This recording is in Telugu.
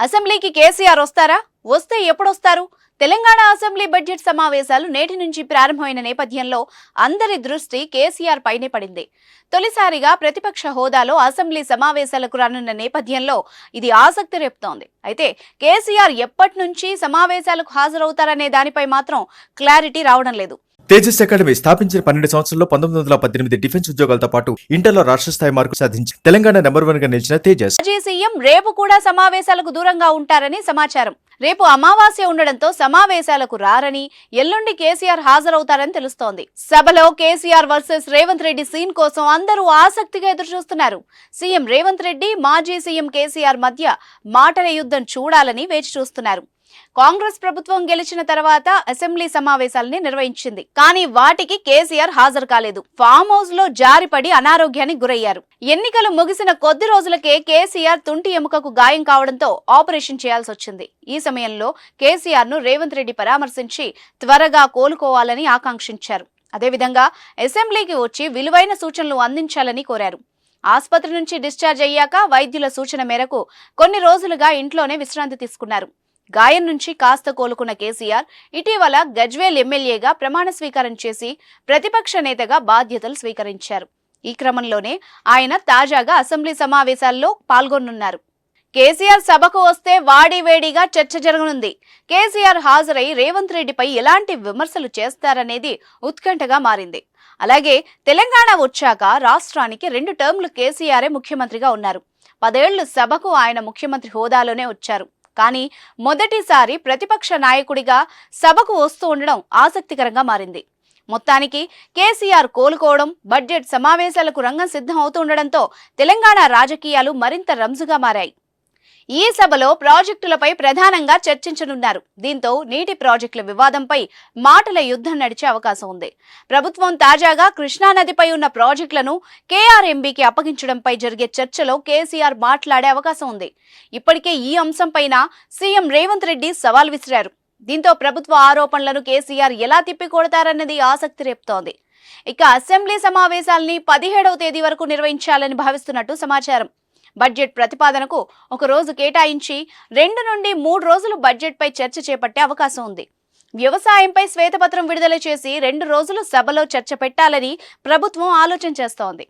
అసెంబ్లీకి కేసీఆర్ వస్తారా? వస్తే ఎప్పుడొస్తారు? తెలంగాణ అసెంబ్లీ బడ్జెట్ సమావేశాలు నేటి నుంచి ప్రారంభమైన నేపథ్యంలో అందరి దృష్టి కేసీఆర్ పైనే పడింది. తొలిసారిగా ప్రతిపక్ష హోదాలో అసెంబ్లీ సమావేశాలకు రానున్న నేపథ్యంలో ఇది ఆసక్తి రేపుతోంది. అయితే కేసీఆర్ ఎప్పటి నుంచి సమావేశాలకు హాజరవుతారనే దానిపై మాత్రం క్లారిటీ రావడం లేదు. తేజస్ అకాడమీ స్థాపించిన 12 సంవత్సరంలో 1918 డిఫెన్స్ ఉద్యోగాలతో పాటు ఇంటర్లో రాష్ట్ర స్థాయి మార్కు సాధించి తెలంగాణ నెంబర్ 1 గా నిలిచిన తేజస్ మాజీ సీఎం రేపు కూడా సమావేశాలకు దూరంగా ఉంటారని సమాచారం. రేపు అమావాస్య ఉండడంతో సమావేశాలకు రారని, ఎల్లుండి కేసీఆర్ హాజరవుతారని తెలుస్తోంది. సభలో కేసీఆర్ వర్సెస్ రేవంత్ రెడ్డి సీన్ కోసం అందరూ ఆసక్తిగా ఎదురుచూస్తున్నారు. సీఎం రేవంత్ రెడ్డి, మాజీ సీఎం కేసీఆర్ మధ్య మాటల యుద్ధం చూడాలని వేచి చూస్తున్నారు. కాంగ్రెస్ ప్రభుత్వం గెలిచిన తర్వాత అసెంబ్లీ సమావేశాలని నిర్వహించింది. కానీ వాటికి కేసీఆర్ హాజరు కాలేదు. ఫామ్ హౌస్ లో జారిపడి అనారోగ్యానికి గురయ్యారు. ఎన్నికలు ముగిసిన కొద్ది రోజులకే కేసీఆర్ తుంటి ఎముకకు గాయం కావడంతో ఆపరేషన్ చేయాల్సి వచ్చింది. ఈ సమయంలో కేసీఆర్ ను రేవంత్ రెడ్డి పరామర్శించి త్వరగా కోలుకోవాలని ఆకాంక్షించారు. అదేవిధంగా అసెంబ్లీకి వచ్చి విలువైన సూచనలు అందించాలని కోరారు. ఆసుపత్రి నుంచి డిశ్చార్జ్ అయ్యాక వైద్యుల సూచన మేరకు కొన్ని రోజులుగా ఇంట్లోనే విశ్రాంతి తీసుకున్నారు. గాయం నుంచి కాస్త కోలుకున్న కేసీఆర్ ఇటీవల గజ్వేల్ ఎమ్మెల్యేగా ప్రమాణ స్వీకారం చేసి ప్రతిపక్ష నేతగా బాధ్యతలు స్వీకరించారు. ఈ క్రమంలోనే ఆయన తాజాగా అసెంబ్లీ సమావేశాల్లో పాల్గొనున్నారు. కేసీఆర్ సభకు వస్తే వాడివేడిగా చర్చ జరగనుంది. కేసీఆర్ హాజరై రేవంత్ రెడ్డిపై ఎలాంటి విమర్శలు చేస్తారనేది ఉత్కంఠగా మారింది. అలాగే తెలంగాణ వచ్చాక రాష్ట్రానికి 2 టర్మ్లు కేసీఆరే ముఖ్యమంత్రిగా ఉన్నారు. 10 ఏళ్లు సభకు ఆయన ముఖ్యమంత్రి హోదాలోనే వచ్చారు. కానీ మొదటిసారి ప్రతిపక్ష నాయకుడిగా సభకు వస్తూ ఉండడం ఆసక్తికరంగా మారింది. మొత్తానికి కేసీఆర్ కోలుకోవడం, బడ్జెట్ సమావేశాలకు రంగం సిద్ధం అవుతుండడంతో తెలంగాణ రాజకీయాలు మరింత రంజుగా మారాయి. ఈ సభలో ప్రాజెక్టులపై ప్రధానంగా చర్చించనున్నారు. దీంతో నీటి ప్రాజెక్టుల వివాదంపై మాటల యుద్ధం నడిచే అవకాశం ఉంది. ప్రభుత్వం తాజాగా కృష్ణానదిపై ఉన్న ప్రాజెక్టులను కేఆర్ఎంబీకి అప్పగించడంపై జరిగే చర్చలో కేసీఆర్ మాట్లాడే అవకాశం ఉంది. ఇప్పటికే ఈ అంశంపైన సీఎం రేవంత్ రెడ్డి సవాల్ విసిరారు. దీంతో ప్రభుత్వ ఆరోపణలను కేసీఆర్ ఎలా తిప్పికొడతారన్నది ఆసక్తి రేపుతోంది. ఇక అసెంబ్లీ సమావేశాల్ని 17వ తేదీ వరకు నిర్వహించాలని భావిస్తున్నట్టు సమాచారం. బడ్జెట్ ప్రతిపాదనకు ఒక రోజు కేటాయించి 2 నుండి 3 రోజులు బడ్జెట్పై చర్చ చేపట్టే అవకాశం ఉంది. వ్యవసాయంపై శ్వేతపత్రం విడుదల చేసి 2 రోజులు సభలో చర్చ పెట్టాలని ప్రభుత్వం ఆలోచన చేస్తోంది.